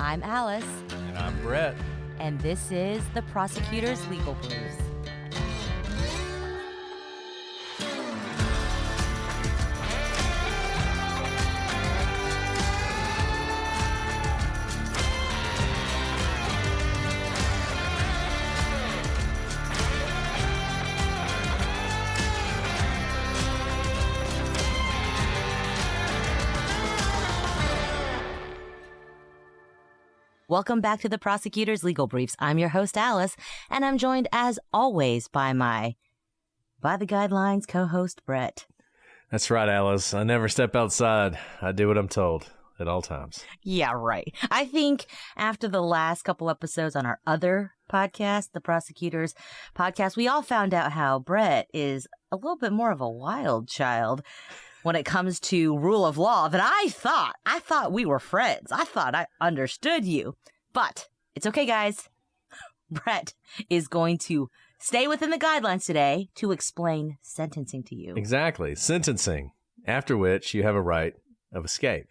I'm Alice. And I'm Brett. And this is the Prosecutor's Legal Briefs. Welcome back to the Prosecutor's Legal Briefs. I'm your host, Alice, and I'm joined, as always, by my By the Guidelines co-host, Brett. That's right, Alice. I never step outside. I do what I'm told at all times. Yeah, right. I think after the last couple episodes on our other podcast, the Prosecutors Podcast, we all found out how Brett is a little bit more of a wild child when it comes to rule of law that I thought we were friends. I thought I understood you. But it's okay, guys. Brett is going to stay within the guidelines today to explain sentencing to you. Exactly. Sentencing, after which you have a right of escape.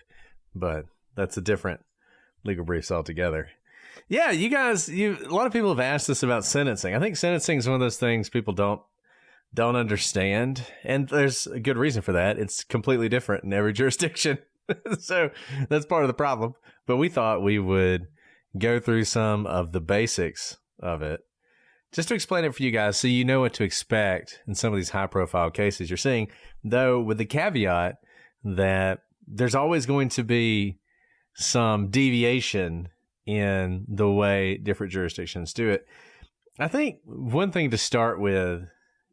But that's a different legal briefs altogether. Yeah, you guys, a lot of people have asked us about sentencing. I think sentencing is one of those things people don't understand. And there's a good reason for that. It's completely different in every jurisdiction. So that's part of the problem. But we thought we would go through some of the basics of it just to explain it for you guys so you know what to expect in some of these high profile cases you're seeing, though with the caveat that there's always going to be some deviation in the way different jurisdictions do it. I think one thing to start with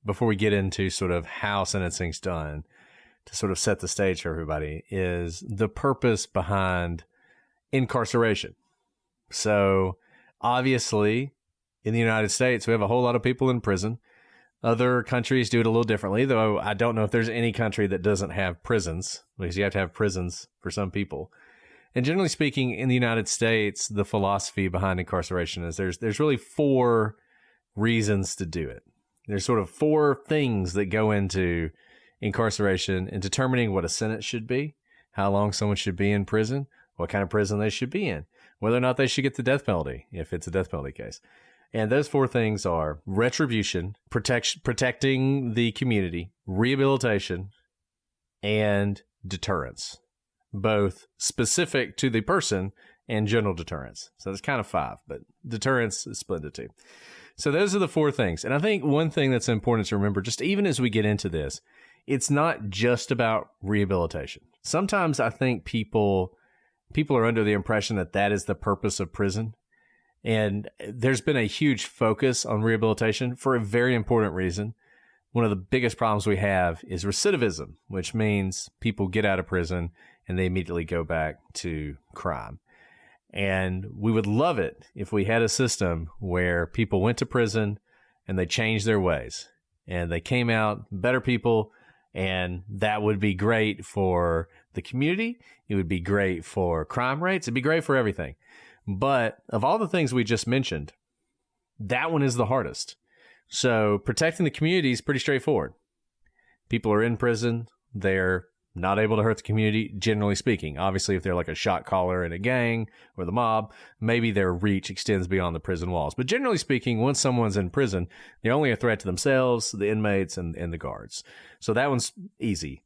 before we get into sort of how sentencing's done, to sort of set the stage for everybody, is the purpose behind incarceration. So obviously in the United States, we have a whole lot of people in prison. Other countries do it a little differently, though I don't know if there's any country that doesn't have prisons, because you have to have prisons for some people. And generally speaking, in the United States, the philosophy behind incarceration is there's really four reasons to do it. There's sort of four things that go into incarceration and determining what a sentence should be, how long someone should be in prison, what kind of prison they should be in, whether or not they should get the death penalty, if it's a death penalty case. And those four things are retribution, protecting the community, rehabilitation, and deterrence, both specific to the person and general deterrence. So there's kind of five, but deterrence is split into two. So those are the four things. And I think one thing that's important to remember, just even as we get into this, it's not just about rehabilitation. Sometimes I think people are under the impression that that is the purpose of prison. And there's been a huge focus on rehabilitation for a very important reason. One of the biggest problems we have is recidivism, which means people get out of prison and they immediately go back to crime. And we would love it if we had a system where people went to prison and they changed their ways and they came out better people, and that would be great for the community. It would be great for crime rates. It'd be great for everything. But of all the things we just mentioned, that one is the hardest. So protecting the community is pretty straightforward. People are in prison. They're not able to hurt the community, generally speaking. Obviously, if they're like a shot caller in a gang or the mob, maybe their reach extends beyond the prison walls. But generally speaking, once someone's in prison, they're only a threat to themselves, the inmates, and the guards. So that one's easy.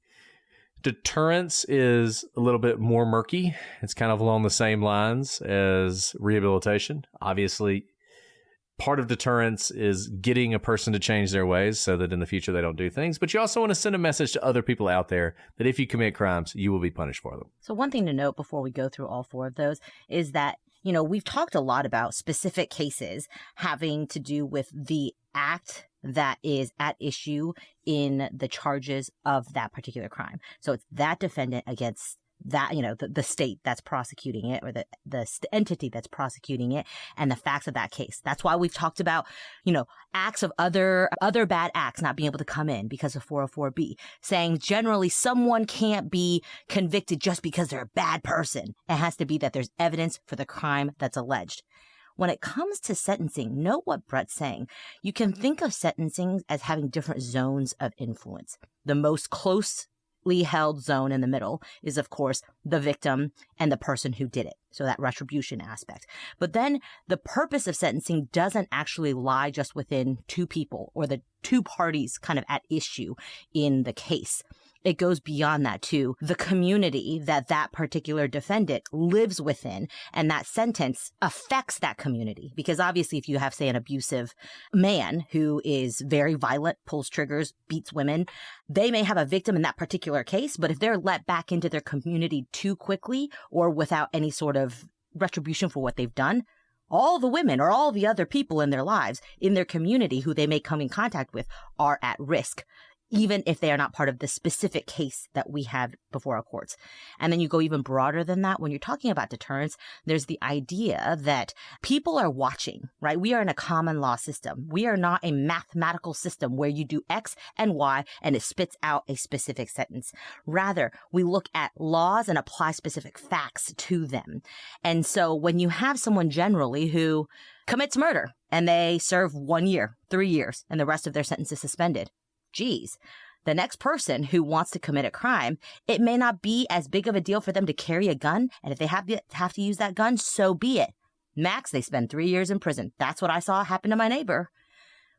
Deterrence is a little bit more murky. It's kind of along the same lines as rehabilitation. Obviously, part of deterrence is getting a person to change their ways so that in the future they don't do things. But you also want to send a message to other people out there that if you commit crimes, you will be punished for them. So one thing to note before we go through all four of those is that, you know, we've talked a lot about specific cases having to do with the act that is at issue in the charges of that particular crime. So it's that defendant against that, you know, the state that's prosecuting it, or the entity that's prosecuting it, and the facts of that case. That's why we've talked about, you know, acts of other bad acts not being able to come in because of 404B, saying generally someone can't be convicted just because they're a bad person. It has to be that there's evidence for the crime that's alleged. When it comes to sentencing, note what Brett's saying. You can think of sentencing as having different zones of influence. The most close tightly held zone in the middle is, of course, the victim and the person who did it. So that retribution aspect. But then the purpose of sentencing doesn't actually lie just within two people or the two parties kind of at issue in the case. It goes beyond that to the community that that particular defendant lives within, and that sentence affects that community. Because obviously, if you have, say, an abusive man who is very violent, pulls triggers, beats women, they may have a victim in that particular case, but if they're let back into their community too quickly or without any sort of retribution for what they've done, all the women or all the other people in their lives, in their community who they may come in contact with, are at risk, even if they are not part of the specific case that we have before our courts. And then you go even broader than that. When you're talking about deterrence, there's the idea that people are watching, right? We are in a common law system. We are not a mathematical system where you do X and Y and it spits out a specific sentence. Rather, we look at laws and apply specific facts to them. And so when you have someone generally who commits murder and they serve 1 year, 3 years, and the rest of their sentence is suspended, geez, the next person who wants to commit a crime, it may not be as big of a deal for them to carry a gun. And if they have to use that gun, so be it. Max, they spend 3 years in prison. That's what I saw happen to my neighbor.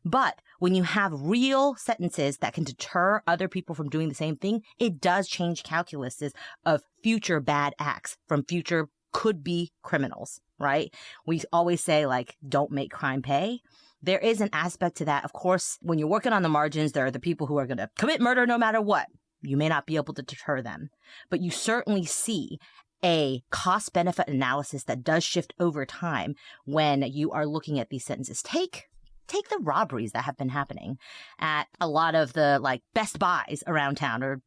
But when you have real sentences that can deter other people from doing the same thing, it does change calculuses of future bad acts from future could-be criminals, right? We always say, like, don't make crime pay. There is an aspect to that. Of course, when you're working on the margins, there are the people who are going to commit murder no matter what. You may not be able to deter them, but you certainly see a cost-benefit analysis that does shift over time when you are looking at these sentences. Take the robberies that have been happening at a lot of the like Best Buys around town or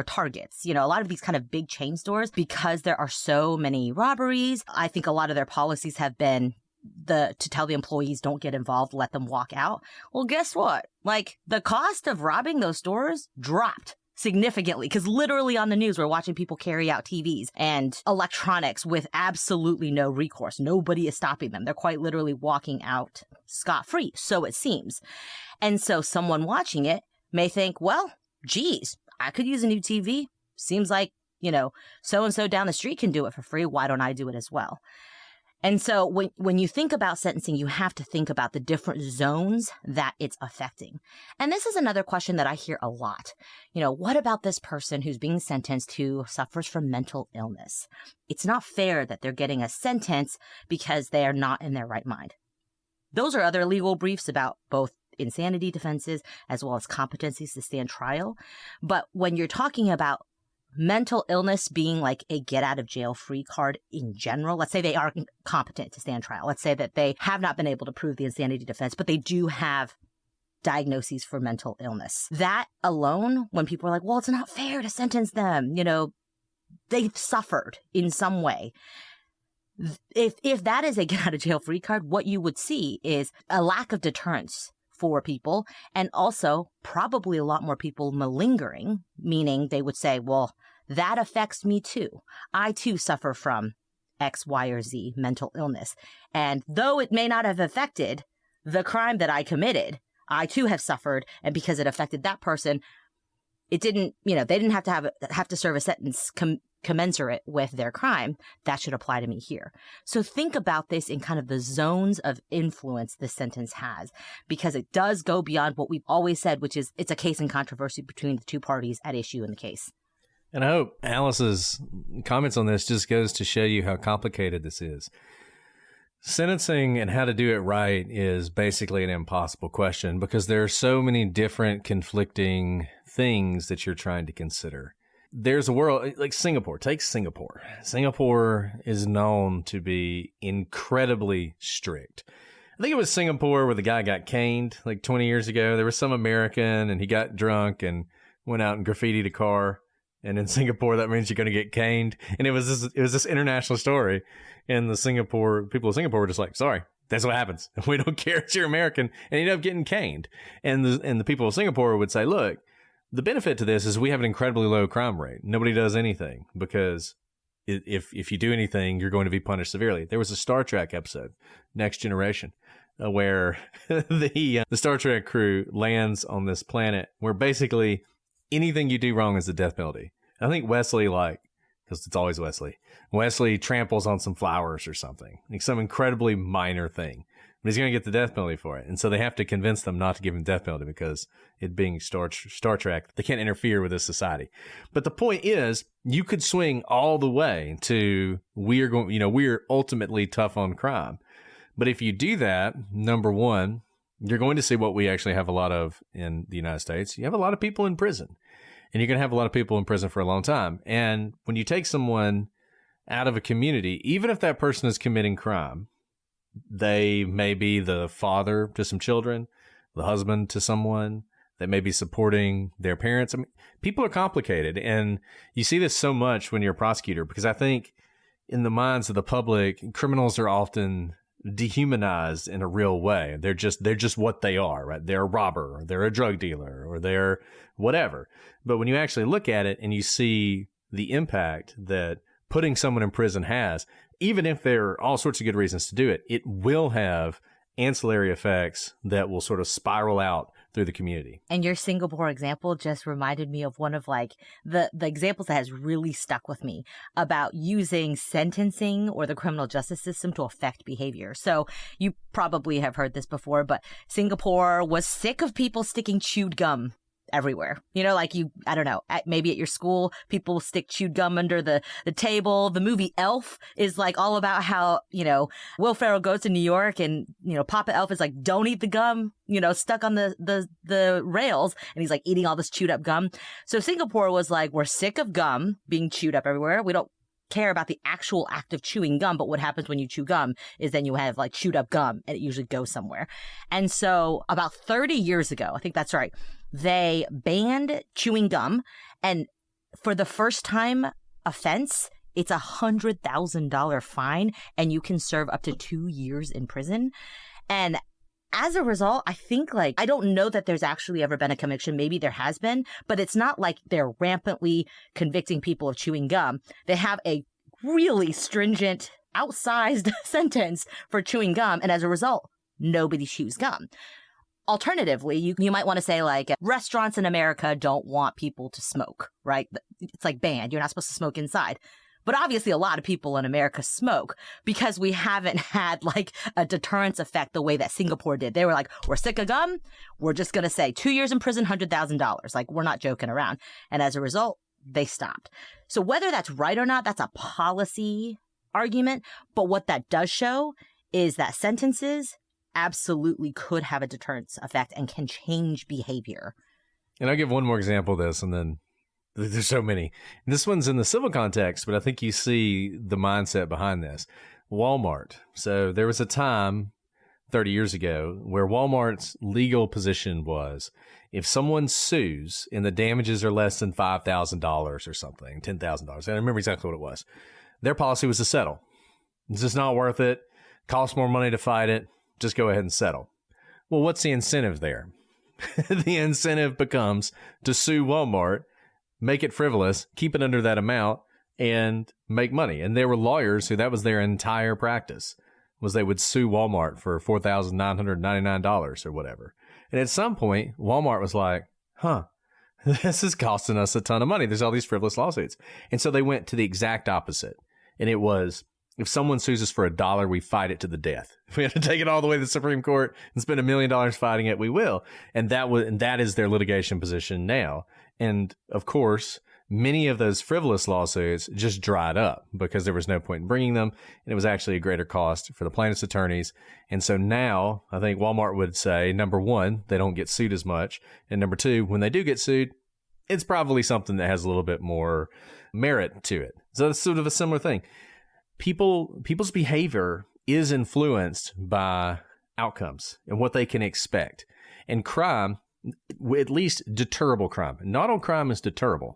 Targets, a lot of these kind of big chain stores, because there are so many robberies. I think a lot of their policies have been to tell the employees don't get involved, let them walk out. Well, guess what? Like, the cost of robbing those stores dropped significantly, because literally on the news, we're watching people carry out TVs and electronics with absolutely no recourse. Nobody is stopping them. They're quite literally walking out scot-free, so it seems. And so someone watching it may think, well, geez, I could use a new TV. Seems like, so-and-so down the street can do it for free. Why don't I do it as well? And so when you think about sentencing, you have to think about the different zones that it's affecting. And this is another question that I hear a lot. What about this person who's being sentenced who suffers from mental illness? It's not fair that they're getting a sentence because they are not in their right mind. Those are other legal briefs about both insanity defenses as well as competencies to stand trial. But when you're talking about mental illness being like a get out of jail free card in general, let's say they are competent to stand trial. Let's say that they have not been able to prove the insanity defense, but they do have diagnoses for mental illness. That alone, when people are like, well, it's not fair to sentence them, they've suffered in some way. If that is a get out of jail free card, what you would see is a lack of deterrence for people, and also probably a lot more people malingering, meaning they would say, well, that affects me too. I too suffer from X, Y, or Z mental illness. And though it may not have affected the crime that I committed, I too have suffered. And because it affected that person, it didn't, they didn't have to serve a sentence commensurate with their crime. That should apply to me here. So think about this in kind of the zones of influence this sentence has, because it does go beyond what we've always said, which is it's a case in controversy between the two parties at issue in the case. And I hope Alice's comments on this just goes to show you how complicated this is. Sentencing and how to do it right is basically an impossible question because there are so many different conflicting things that you're trying to consider. There's a world like Singapore. Take Singapore. Singapore is known to be incredibly strict. I think it was Singapore where the guy got caned like 20 years ago. There was some American and he got drunk and went out and graffitied a car. And in Singapore, that means you're going to get caned. And it was this international story. And the people of Singapore were just like, sorry, that's what happens. We don't care if you're American. And you end up getting caned. And the people of Singapore would say, look, the benefit to this is we have an incredibly low crime rate. Nobody does anything because if you do anything, you're going to be punished severely. There was a Star Trek episode, Next Generation, where the Star Trek crew lands on this planet where basically anything you do wrong is the death penalty. I think Wesley, because it's always Wesley tramples on some flowers or something, like some incredibly minor thing, but he's going to get the death penalty for it. And so they have to convince them not to give him death penalty because it being Star Trek, they can't interfere with this society. But the point is, you could swing all the way to we're ultimately tough on crime. But if you do that, number one, you're going to see what we actually have a lot of in the United States. You have a lot of people in prison, and you're going to have a lot of people in prison for a long time. And when you take someone out of a community, even if that person is committing crime, they may be the father to some children, the husband to someone, they may be supporting their parents. I mean, people are complicated. And you see this so much when you're a prosecutor, because I think in the minds of the public, criminals are often dehumanized in a real way. They're just what they are, right? They're a robber, or they're a drug dealer, or they're whatever. But when you actually look at it and you see the impact that putting someone in prison has, even if there are all sorts of good reasons to do it, it will have ancillary effects that will sort of spiral out through the community. And your Singapore example just reminded me of one of the examples that has really stuck with me about using sentencing or the criminal justice system to affect behavior. So you probably have heard this before, but Singapore was sick of people sticking chewed gum everywhere. I don't know, maybe at your school, people stick chewed gum under the table. The movie Elf is all about how, Will Ferrell goes to New York and, Papa Elf is like, don't eat the gum, stuck on the rails. And he's eating all this chewed up gum. So Singapore was like, we're sick of gum being chewed up everywhere. We don't care about the actual act of chewing gum, but what happens when you chew gum is then you have chewed up gum and it usually goes somewhere. And so about 30 years ago, I think that's right, they banned chewing gum, and for the first time offense, it's $100,000 fine and you can serve up to 2 years in prison. And as a result, I think I don't know that there's actually ever been a conviction. Maybe there has been, but it's not like they're rampantly convicting people of chewing gum. They have a really stringent, outsized sentence for chewing gum. And as a result, nobody chews gum. Alternatively, you might want to say restaurants in America don't want people to smoke, right? It's banned. You're not supposed to smoke inside. But obviously, a lot of people in America smoke because we haven't had a deterrence effect the way that Singapore did. They were like, we're sick of gum. We're just going to say 2 years in prison, $100,000. We're not joking around. And as a result, they stopped. So whether that's right or not, that's a policy argument. But what that does show is that sentences absolutely could have a deterrence effect and can change behavior. And I'll give one more example of this, and then there's so many. This one's in the civil context, but I think you see the mindset behind this. Walmart. So there was a time 30 years ago where Walmart's legal position was if someone sues and the damages are less than $5,000 or something, $10,000, I don't remember exactly what it was, their policy was to settle. It's just not worth it. Costs more money to fight it. Just go ahead and settle. Well, what's the incentive there? The incentive becomes to sue Walmart, make it frivolous, keep it under that amount, and make money. And there were lawyers who that was their entire practice, was they would sue Walmart for $4,999 or whatever. And at some point, Walmart was like, this is costing us a ton of money. There's all these frivolous lawsuits. And so they went to the exact opposite. And it was, if someone sues us for $1, we fight it to the death. If we have to take it all the way to the Supreme Court and spend $1 million fighting it, we will. And that is their litigation position now. And of course, many of those frivolous lawsuits just dried up because there was no point in bringing them. And it was actually a greater cost for the plaintiff's attorneys. And so now I think Walmart would say, number one, they don't get sued as much. And number two, when they do get sued, it's probably something that has a little bit more merit to it. So it's sort of a similar thing. People's behavior is influenced by outcomes and what they can expect. And crime, at least deterrable crime. Not all crime is deterrable.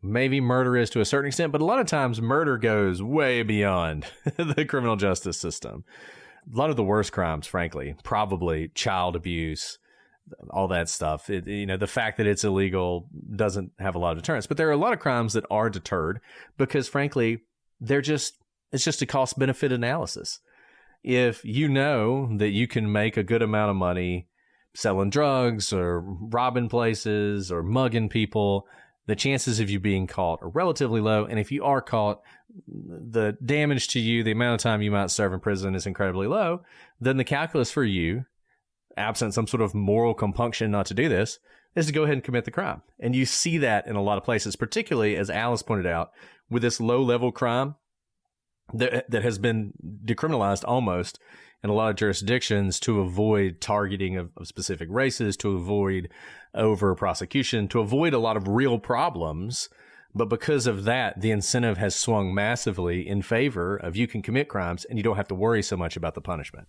Maybe murder is to a certain extent, but a lot of times murder goes way beyond the criminal justice system. A lot of the worst crimes, frankly, probably child abuse, all that stuff. The fact that it's illegal doesn't have a lot of deterrence. But there are a lot of crimes that are deterred because, frankly, it's just a cost-benefit analysis. If you know that you can make a good amount of money selling drugs or robbing places or mugging people, the chances of you being caught are relatively low. And if you are caught, the damage to you, the amount of time you might serve in prison is incredibly low. Then the calculus for you, absent some sort of moral compunction not to do this, is to go ahead and commit the crime. And you see that in a lot of places, particularly, as Alice pointed out, with this low-level crime that has been decriminalized almost in a lot of jurisdictions to avoid targeting of specific races, to avoid over-prosecution, to avoid a lot of real problems. But because of that, the incentive has swung massively in favor of you can commit crimes and you don't have to worry so much about the punishment.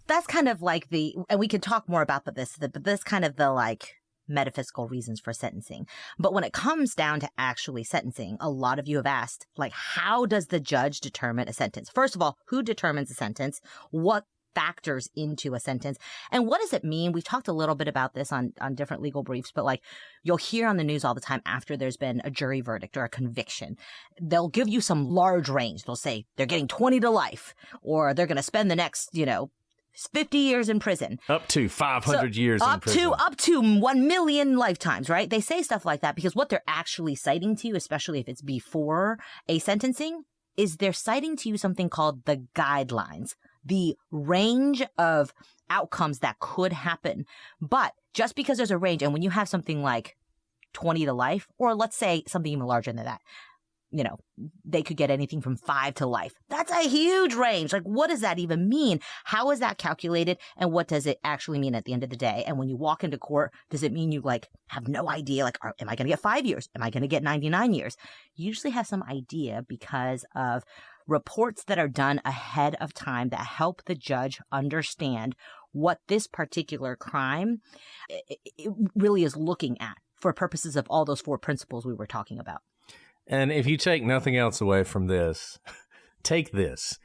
That's kind of like and we could talk more about but this kind of the like metaphysical reasons for sentencing. But when it comes down to actually sentencing, a lot of you have asked, like, how does the judge determine a sentence? First of all, who determines a sentence? What factors into a sentence? And what does it mean? We've talked a little bit about this on different legal briefs, but like you'll hear on the news all the time after there's been a jury verdict or a conviction, they'll give you some large range. They'll say they're getting 20 to life, or they're going to spend the next, 50 years in prison. Up to 500 years in prison. Up to 1 million lifetimes, right? They say stuff like that because what they're actually citing to you, especially if it's before a sentencing, is they're citing to you something called the guidelines, the range of outcomes that could happen. But just because there's a range, and when you have something like 20 to life, or let's say something even larger than that, they could get anything from 5 to life. That's a huge range. Like, what does that even mean? How is that calculated? And what does it actually mean at the end of the day? And when you walk into court, does it mean you have no idea? Am I going to get 5 years? Am I going to get 99 years? You usually have some idea because of reports that are done ahead of time that help the judge understand what this particular crime it really is looking at for purposes of all those 4 principles we were talking about. And if you take nothing else away from this, take this.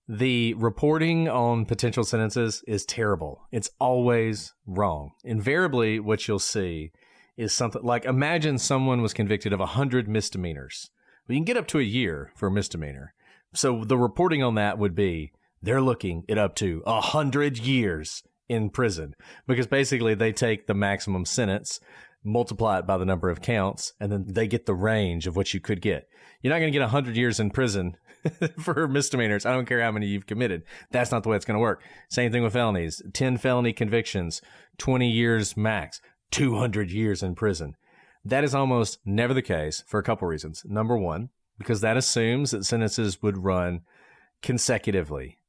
The reporting on potential sentences is terrible. It's always wrong. Invariably, what you'll see is something like, imagine someone was convicted of 100 misdemeanors. Well, you can get up to a year for a misdemeanor. So the reporting on that would be, they're looking at up to 100 years in prison, because basically they take the maximum sentence, multiply it by the number of counts, and then they get the range of what you could get. You're not going to get 100 years in prison for misdemeanors. I don't care how many you've committed. That's not the way it's going to work. Same thing with felonies. 10 felony convictions, 20 years max, 200 years in prison. That is almost never the case for a couple reasons. Number one, because that assumes that sentences would run consecutively.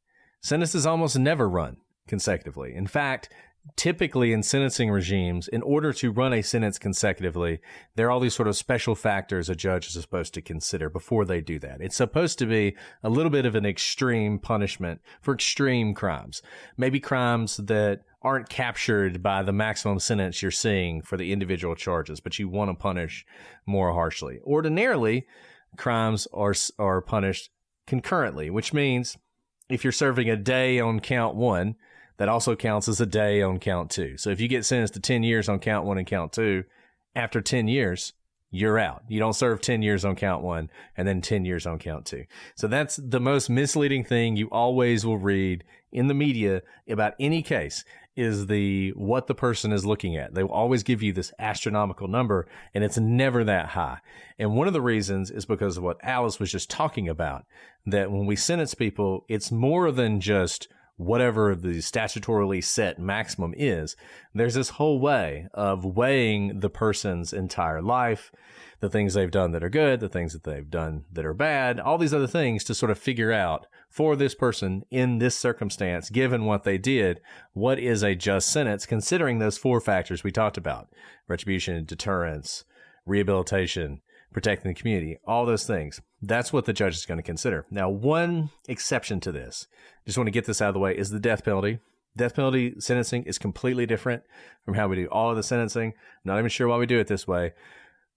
Sentences almost never run consecutively. In fact, typically in sentencing regimes, in order to run a sentence consecutively, there are all these sort of special factors a judge is supposed to consider before they do that. It's supposed to be a little bit of an extreme punishment for extreme crimes, maybe crimes that aren't captured by the maximum sentence you're seeing for the individual charges, but you want to punish more harshly. Ordinarily, crimes are punished concurrently, which means if you're serving a day on count 1, that also counts as a day on count 2. So if you get sentenced to 10 years on count 1 and count 2, after 10 years, you're out. You don't serve 10 years on count 1 and then 10 years on count 2. So that's the most misleading thing you always will read in the media about any case is what the person is looking at. They will always give you this astronomical number, and it's never that high. And one of the reasons is because of what Alice was just talking about, that when we sentence people, it's more than just whatever the statutorily set maximum is. There's this whole way of weighing the person's entire life, the things they've done that are good, the things that they've done that are bad, all these other things to sort of figure out for this person in this circumstance, given what they did, what is a just sentence, considering those 4 factors we talked about: retribution, deterrence, rehabilitation, protecting the community, all those things. That's what the judge is going to consider. Now, one exception to this, just want to get this out of the way, is the death penalty. Death penalty sentencing is completely different from how we do all of the sentencing. I'm not even sure why we do it this way.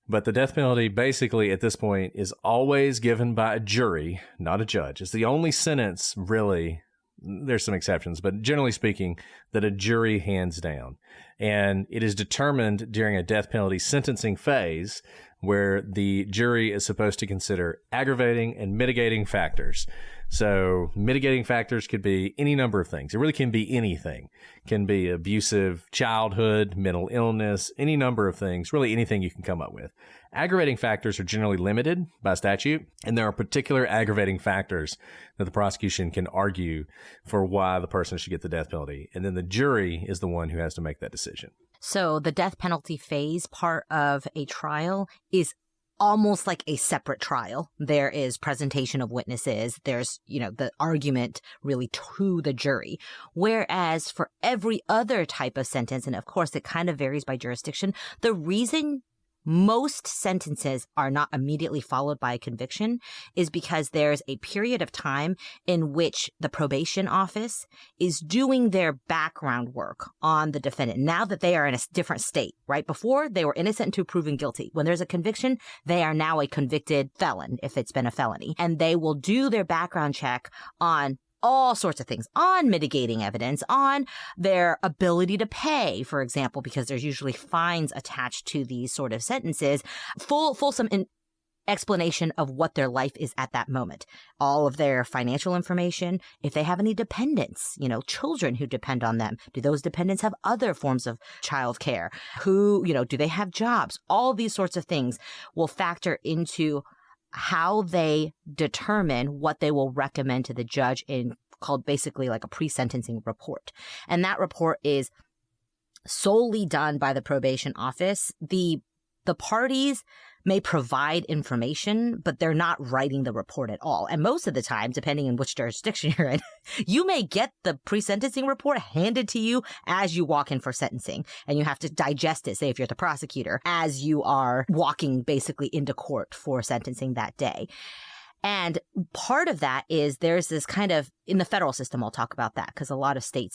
But the death penalty basically at this point is always given by a jury, not a judge. It's the only sentence really There's some exceptions, but generally speaking, that a jury hands down. And it is determined during a death penalty sentencing phase where the jury is supposed to consider aggravating and mitigating factors. So mitigating factors could be any number of things. It really can be anything. It can be abusive childhood, mental illness, any number of things, really anything you can come up with. Aggravating factors are generally limited by statute, and there are particular aggravating factors that the prosecution can argue for why the person should get the death penalty. And then the jury is the one who has to make that decision. So the death penalty phase part of a trial is almost like a separate trial. There is presentation of witnesses. There's, the argument really to the jury. Whereas for every other type of sentence, and of course it kind of varies by jurisdiction, the reason most sentences are not immediately followed by a conviction is because there's a period of time in which the probation office is doing their background work on the defendant now that they are in a different state, right? Before, they were innocent until proven guilty. When there's a conviction, they are now a convicted felon if it's been a felony. And they will do their background check on all sorts of things, on mitigating evidence, on their ability to pay, for example, because there's usually fines attached to these sort of sentences, fulsome explanation of what their life is at that moment, all of their financial information, if they have any dependents, children who depend on them. Do those dependents have other forms of childcare? Do they have jobs? All these sorts of things will factor into how they determine what they will recommend to the judge in called basically like a pre-sentencing report. And that report is solely done by the probation office. The parties may provide information, but they're not writing the report at all. And most of the time, depending on which jurisdiction you're in, you may get the pre-sentencing report handed to you as you walk in for sentencing. And you have to digest it, say if you're the prosecutor, as you are walking basically into court for sentencing that day. And part of that is there's this kind of, in the federal system, I'll talk about that because a lot of state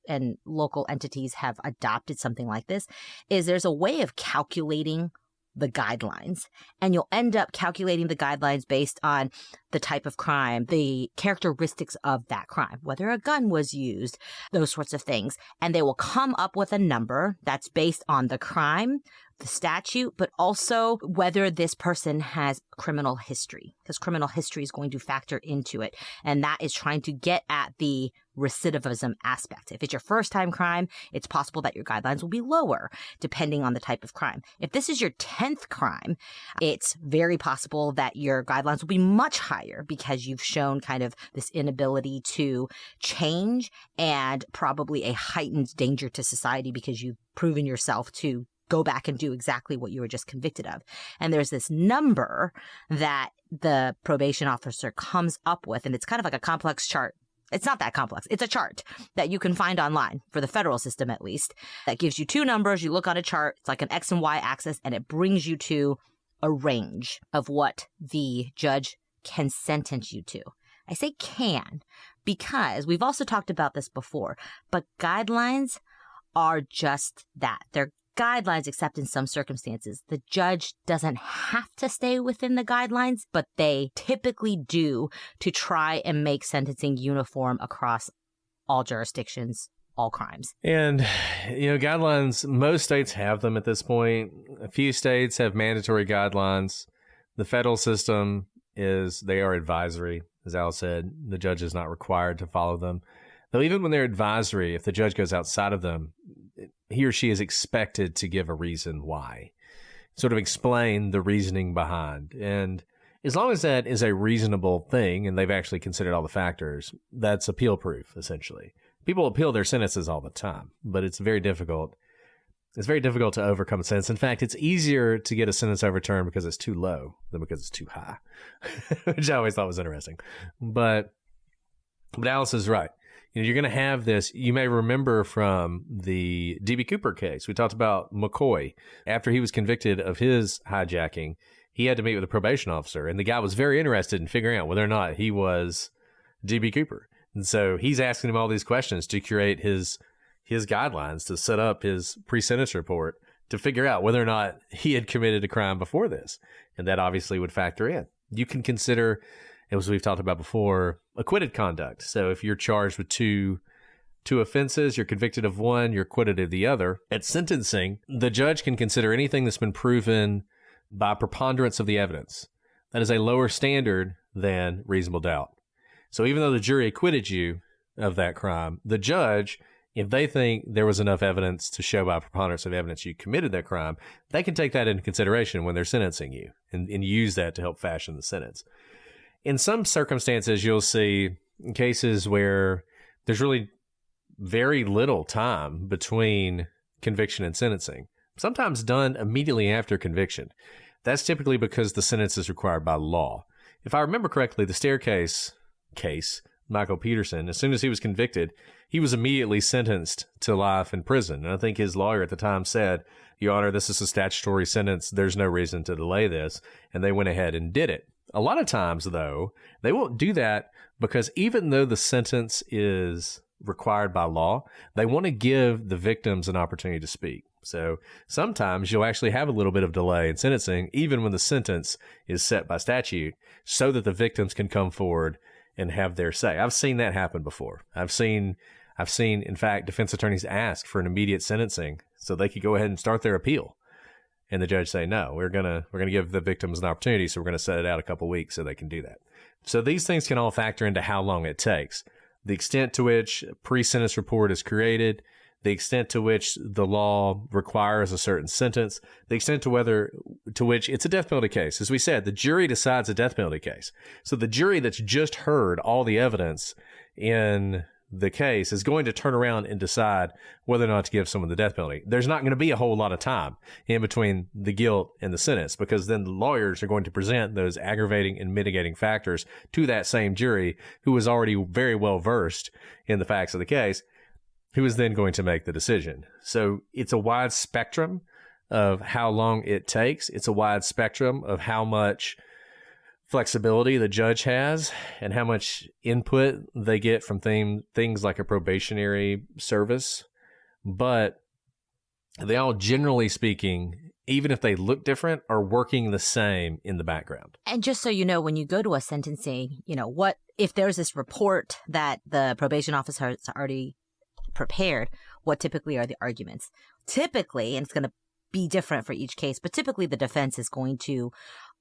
and local entities have adopted something like this, is there's a way of calculating the guidelines, and you'll end up calculating the guidelines based on the type of crime, the characteristics of that crime, whether a gun was used, those sorts of things. And they will come up with a number that's based on the crime, the statute, but also whether this person has criminal history, because criminal history is going to factor into it. And that is trying to get at the recidivism aspect. If it's your first time crime, it's possible that your guidelines will be lower depending on the type of crime. If this is your 10th crime, it's very possible that your guidelines will be much higher because you've shown kind of this inability to change and probably a heightened danger to society because you've proven yourself to go back and do exactly what you were just convicted of. And there's this number that the probation officer comes up with, and it's kind of like a complex chart. It's not that complex. It's a chart that you can find online for the federal system, at least, that gives you two numbers. You look on a chart. It's like an X and Y axis, and it brings you to a range of what the judge can sentence you to. I say can because we've also talked about this before, but guidelines are just that. They're guidelines, except in some circumstances. The judge doesn't have to stay within the guidelines, but they typically do to try and make sentencing uniform across all jurisdictions, all crimes. And, guidelines, most states have them at this point. A few states have mandatory guidelines. The federal system they are advisory. As Al said, the judge is not required to follow them. Though even when they're advisory, if the judge goes outside of them, he or she is expected to give a reason why, sort of explain the reasoning behind. And as long as that is a reasonable thing and they've actually considered all the factors, that's appeal proof, essentially. People appeal their sentences all the time, but it's very difficult. It's very difficult to overcome a sentence. In fact, it's easier to get a sentence overturned because it's too low than because it's too high, which I always thought was interesting. But Alice is right. You're going to have this. You may remember from the D.B. Cooper case. We talked about McCoy. After he was convicted of his hijacking, he had to meet with a probation officer, and the guy was very interested in figuring out whether or not he was D.B. Cooper. And so he's asking him all these questions to create his guidelines, to set up his pre-sentence report, to figure out whether or not he had committed a crime before this. And that obviously would factor in. You can consider as we've talked about before, acquitted conduct. So if you're charged with two offenses, you're convicted of one, you're acquitted of the other. At sentencing, the judge can consider anything that's been proven by preponderance of the evidence. That is a lower standard than reasonable doubt. So even though the jury acquitted you of that crime, the judge, if they think there was enough evidence to show by preponderance of evidence you committed that crime, they can take that into consideration when they're sentencing you and use that to help fashion the sentence. In some circumstances, you'll see cases where there's really very little time between conviction and sentencing, sometimes done immediately after conviction. That's typically because the sentence is required by law. If I remember correctly, the staircase case, Michael Peterson, as soon as he was convicted, he was immediately sentenced to life in prison. And I think his lawyer at the time said, Your Honor, this is a statutory sentence. There's no reason to delay this. And they went ahead and did it. A lot of times, though, they won't do that because even though the sentence is required by law, they want to give the victims an opportunity to speak. So sometimes you'll actually have a little bit of delay in sentencing, even when the sentence is set by statute, so that the victims can come forward and have their say. I've seen that happen before. I've seen, in fact, defense attorneys ask for an immediate sentencing so they could go ahead and start their appeal. And the judge say, no, we're gonna give the victims an opportunity, so we're gonna set it out a couple of weeks so they can do that. So these things can all factor into how long it takes. The extent to which a pre-sentence report is created, the extent to which the law requires a certain sentence, the extent to which it's a death penalty case. As we said, the jury decides a death penalty case. So the jury that's just heard all the evidence in the case is going to turn around and decide whether or not to give someone the death penalty. There's not going to be a whole lot of time in between the guilt and the sentence, because then the lawyers are going to present those aggravating and mitigating factors to that same jury who is already very well versed in the facts of the case, who is then going to make the decision. So it's a wide spectrum of how long it takes. It's a wide spectrum of how much flexibility the judge has and how much input they get from things like a probationary service. But they all, generally speaking, even if they look different, are working the same in the background. And just so you know, when you go to a sentencing, what if there's this report that the probation officer has already prepared, what typically are the arguments? Typically, and it's going to be different for each case, but typically the defense is going to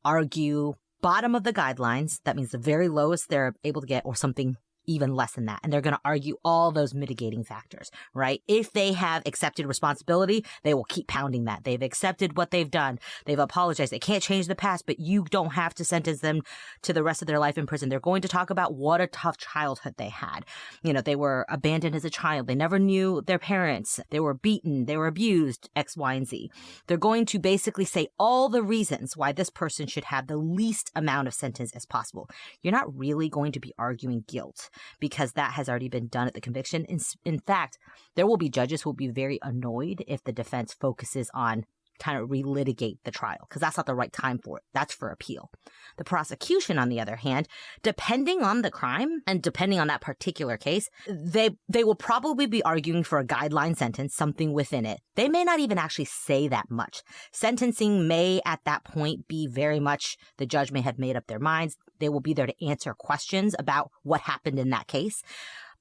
argue bottom of the guidelines. That means the very lowest they're able to get, or something even less than that. And they're going to argue all those mitigating factors, right? If they have accepted responsibility, they will keep pounding that. They've accepted what they've done. They've apologized. They can't change the past, but you don't have to sentence them to the rest of their life in prison. They're going to talk about what a tough childhood they had. They were abandoned as a child. They never knew their parents. They were beaten. They were abused, X, Y, and Z. They're going to basically say all the reasons why this person should have the least amount of sentence as possible. You're not really going to be arguing guilt, because that has already been done at the conviction. In fact, there will be judges who will be very annoyed if the defense focuses on kind of relitigate the trial, because that's not the right time for it. That's for appeal. The prosecution, on the other hand, depending on the crime and depending on that particular case, they will probably be arguing for a guideline sentence, something within it. They may not even actually say that much. Sentencing may at that point be very much, the judge may have made up their minds. They will be there to answer questions about what happened in that case,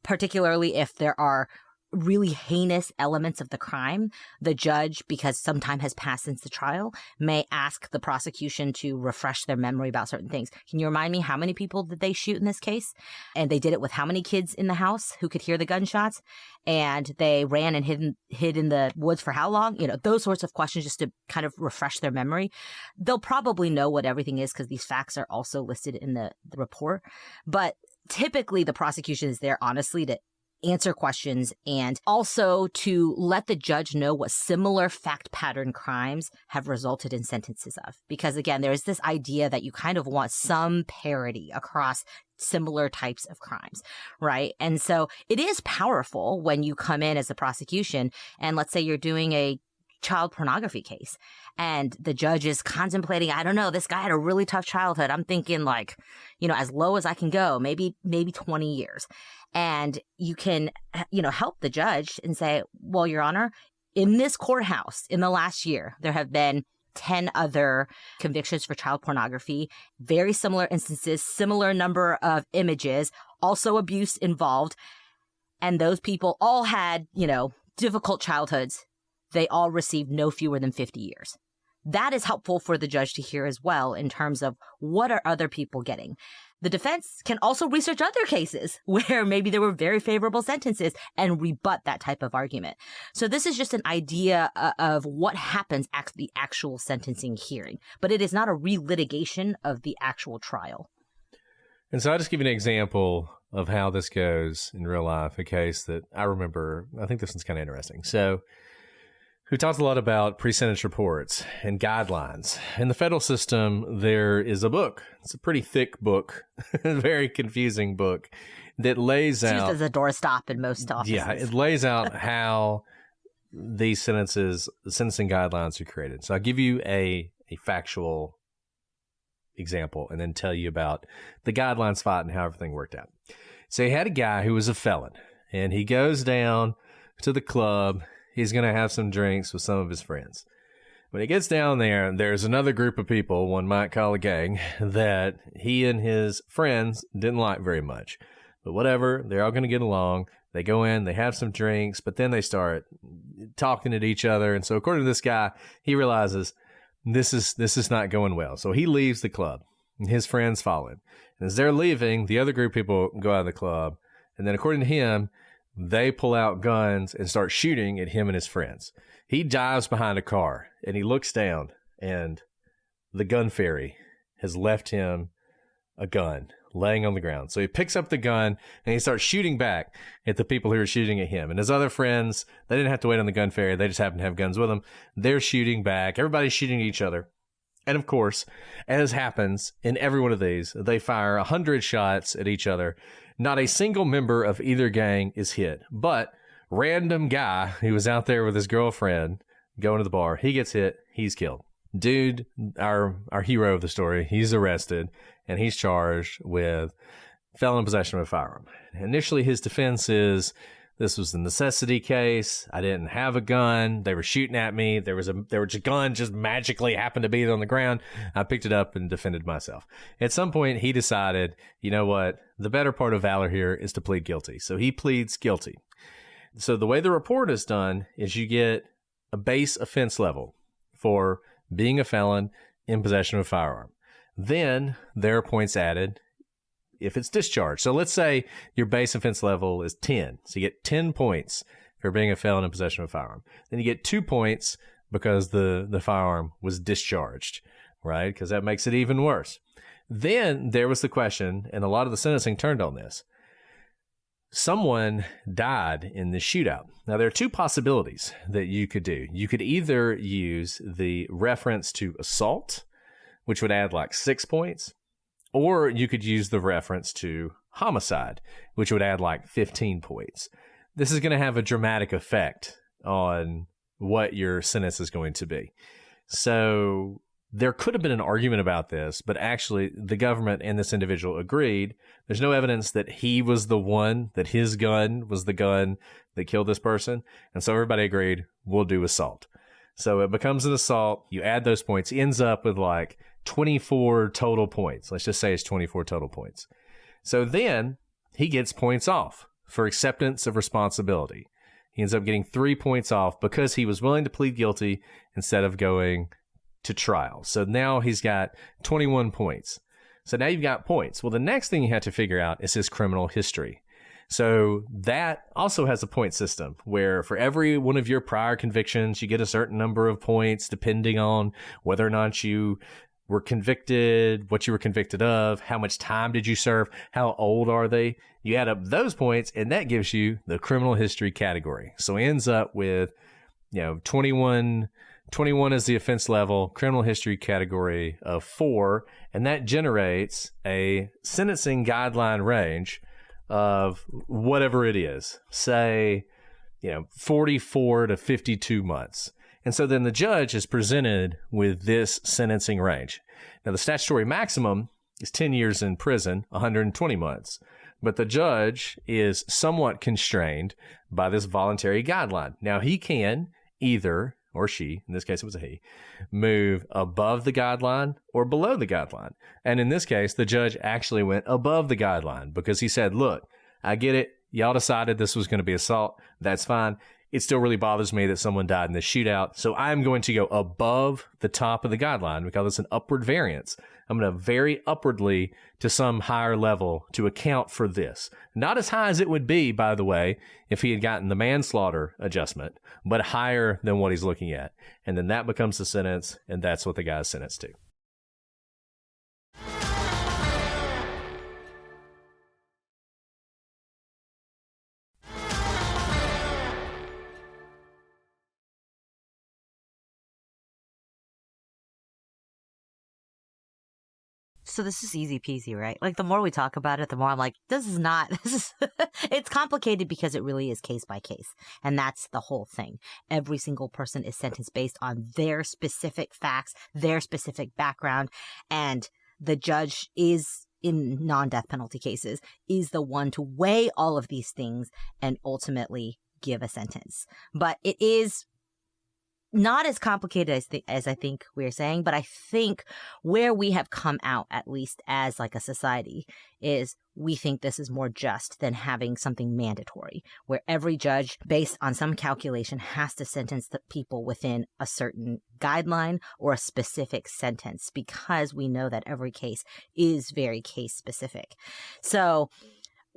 particularly if there are really heinous elements of the crime. The judge, because some time has passed since the trial, may ask the prosecution to refresh their memory about certain things. Can you remind me, how many people did they shoot in this case? And they did it with how many kids in the house who could hear the gunshots? And they ran and hid in the woods for how long? Those sorts of questions, just to kind of refresh their memory. They'll probably know what everything is because these facts are also listed in the report. But typically the prosecution is there, honestly, to answer questions and also to let the judge know what similar fact pattern crimes have resulted in sentences of. Because again, there's this idea that you kind of want some parity across similar types of crimes, right? And so it is powerful when you come in as a prosecution and let's say you're doing a child pornography case and the judge is contemplating, I don't know, this guy had a really tough childhood. I'm thinking as low as I can go, maybe 20 years. And you can, help the judge and say, well, Your Honor, in this courthouse in the last year, there have been 10 other convictions for child pornography, very similar instances, similar number of images, also abuse involved. And those people all had, difficult childhoods. They all received no fewer than 50 years. That is helpful for the judge to hear as well in terms of what are other people getting. The defense can also research other cases where maybe there were very favorable sentences and rebut that type of argument. So this is just an idea of what happens at the actual sentencing hearing, but it is not a relitigation of the actual trial. And so I'll just give you an example of how this goes in real life, a case that I remember. I think this one's kind of interesting. So we talked a lot about pre-sentence reports and guidelines. In the federal system, there is a book. It's a pretty thick book, a very confusing book that lays out... It's used as a doorstop in most offices. Yeah, it lays out how these sentencing guidelines are created. So I'll give you a factual example and then tell you about the guidelines fight and how everything worked out. So he had a guy who was a felon, and he goes down to the club. He's going to have some drinks with some of his friends. When he gets down there, there's another group of people, one might call a gang, that he and his friends didn't like very much. But whatever, they're all going to get along. They go in, they have some drinks, but then they start talking at each other. And so according to this guy, he realizes this is not going well. So he leaves the club, and his friends follow him. And as they're leaving, the other group of people go out of the club. And then according to him, they pull out guns and start shooting at him and his friends. He dives behind a car and he looks down, and the gun fairy has left him a gun laying on the ground. So he picks up the gun and he starts shooting back at the people who are shooting at him. And his other friends, they didn't have to wait on the gun fairy. They just happen to have guns with them. They're shooting back. Everybody's shooting at each other. And of course, as happens in every one of these, they fire 100 shots at each other. Not a single member of either gang is hit, but random guy who was out there with his girlfriend going to the bar, he gets hit, he's killed. Dude, our hero of the story, he's arrested, and he's charged with felon in possession of a firearm. Initially, his defense is, this was a necessity case. I didn't have a gun. They were shooting at me. There was a gun just magically happened to be on the ground. I picked it up and defended myself. At some point, he decided, you know what? The better part of valor here is to plead guilty. So he pleads guilty. So the way the report is done is you get a base offense level for being a felon in possession of a firearm. Then there are points added if it's discharged. So let's say your base offense level is 10. So you get 10 points for being a felon in possession of a firearm. Then you get 2 points because the firearm was discharged, right? Because that makes it even worse. Then there was the question, and a lot of the sentencing turned on this. Someone died in the shootout. Now, there are two possibilities that you could do. You could either use the reference to assault, which would add like 6 points, or you could use the reference to homicide, which would add like 15 points. This is going to have a dramatic effect on what your sentence is going to be. So there could have been an argument about this, but actually the government and this individual agreed. There's no evidence that he was the one, that his gun was the gun that killed this person. And so everybody agreed, we'll do assault. So it becomes an assault. You add those points. He ends up with like 24 total points. Let's just say it's 24 total points. So then he gets points off for acceptance of responsibility. He ends up getting 3 points off because he was willing to plead guilty instead of going to trial. So now he's got 21 points. So now you've got points. Well, the next thing you have to figure out is his criminal history. So that also has a point system where for every one of your prior convictions, you get a certain number of points depending on whether or not you were convicted, what you were convicted of, how much time did you serve, how old are they. You add up those points, and that gives you the criminal history category. So it ends up with, 21 is the offense level, criminal history category of 4, and that generates a sentencing guideline range of whatever it is, say, 44 to 52 months. And so then the judge is presented with this sentencing range. Now, the statutory maximum is 10 years in prison, 120 months. But the judge is somewhat constrained by this voluntary guideline. Now, he can either or she, in this case it was a he, move above the guideline or below the guideline. And in this case, the judge actually went above the guideline because he said, look, I get it. Y'all decided this was going to be assault. That's fine. It still really bothers me that someone died in this shootout. So I'm going to go above the top of the guideline. We call this an upward variance. I'm going to vary upwardly to some higher level to account for this. Not as high as it would be, by the way, if he had gotten the manslaughter adjustment, but higher than what he's looking at. And then that becomes the sentence, and that's what the guy's sentenced to. So this is easy peasy, right? Like the more we talk about it, the more I'm like, this is, it's complicated because it really is case by case. And that's the whole thing. Every single person is sentenced based on their specific facts, their specific background. And the judge is, in non-death penalty cases, is the one to weigh all of these things and ultimately give a sentence. But it is not as complicated as I think we're saying, but I think where we have come out, at least as like a society, is we think this is more just than having something mandatory, where every judge, based on some calculation, has to sentence the people within a certain guideline or a specific sentence, because we know that every case is very case specific. So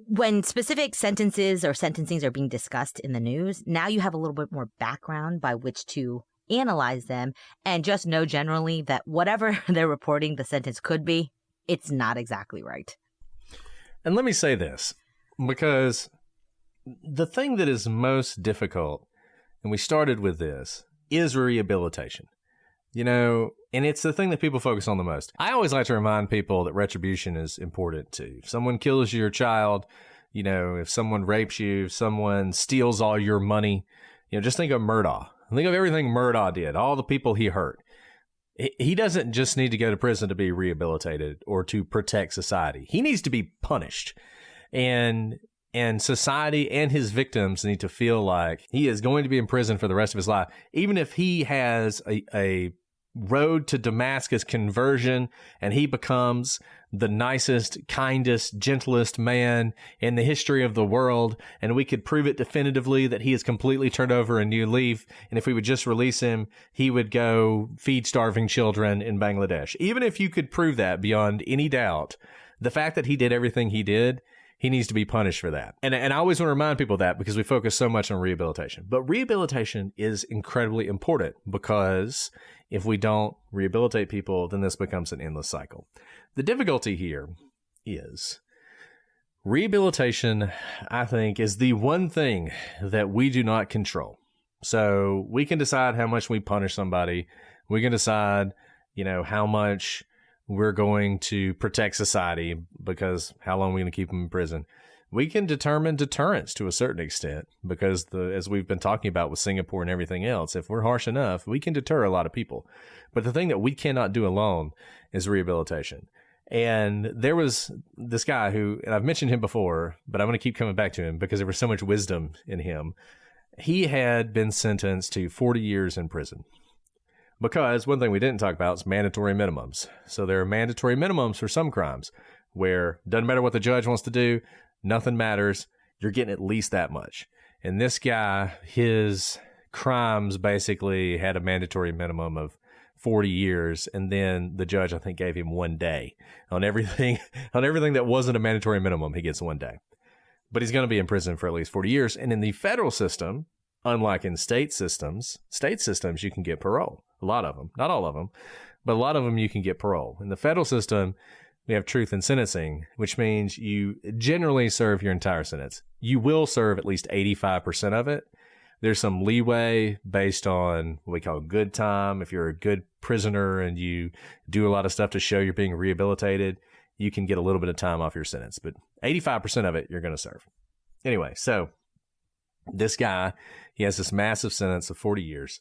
when specific sentences or sentencings are being discussed in the news, now you have a little bit more background by which to analyze them, and just know generally that whatever they're reporting the sentence could be, it's not exactly right. And let me say this, because the thing that is most difficult, and we started with this, is rehabilitation. You know, and it's the thing that people focus on the most. I always like to remind people that retribution is important too. If someone kills your child, you know, if someone rapes you, if someone steals all your money, you know, just think of Murdaugh. Think of everything Murdaugh did, all the people he hurt. He doesn't just need to go to prison to be rehabilitated or to protect society. He needs to be punished. And society and his victims need to feel like he is going to be in prison for the rest of his life, even if he has a road to Damascus conversion and he becomes the nicest, kindest, gentlest man in the history of the world, and we could prove it definitively that he has completely turned over a new leaf, and if we would just release him, he would go feed starving children in Bangladesh. Even if you could prove that beyond any doubt, the fact that he did everything he did, he needs to be punished for that. And I always want to remind people of that because we focus so much on rehabilitation. But rehabilitation is incredibly important, because if we don't rehabilitate people, then this becomes an endless cycle. The difficulty here is rehabilitation, I think, is the one thing that we do not control. So we can decide how much we punish somebody. We can decide, you know, how much we're going to protect society, because how long are we going to keep them in prison? We can determine deterrence to a certain extent, because as we've been talking about with Singapore and everything else, if we're harsh enough, we can deter a lot of people. But the thing that we cannot do alone is rehabilitation. And there was this guy who, and I've mentioned him before, but I'm going to keep coming back to him because there was so much wisdom in him. He had been sentenced to 40 years in prison. Because one thing we didn't talk about is mandatory minimums. So there are mandatory minimums for some crimes where doesn't matter what the judge wants to do, nothing matters. You're getting at least that much. And this guy, his crimes basically had a mandatory minimum of 40 years. And then the judge, I think, gave him 1 day on everything that wasn't a mandatory minimum. He gets 1 day, but he's going to be in prison for at least 40 years. And in the federal system, unlike in state systems, you can get parole. A lot of them, not all of them, but a lot of them you can get parole. In the federal system, we have truth in sentencing, which means you generally serve your entire sentence. You will serve at least 85% of it. There's some leeway based on what we call good time. If you're a good prisoner and you do a lot of stuff to show you're being rehabilitated, you can get a little bit of time off your sentence, but 85% of it you're going to serve. Anyway, so this guy, he has this massive sentence of 40 years.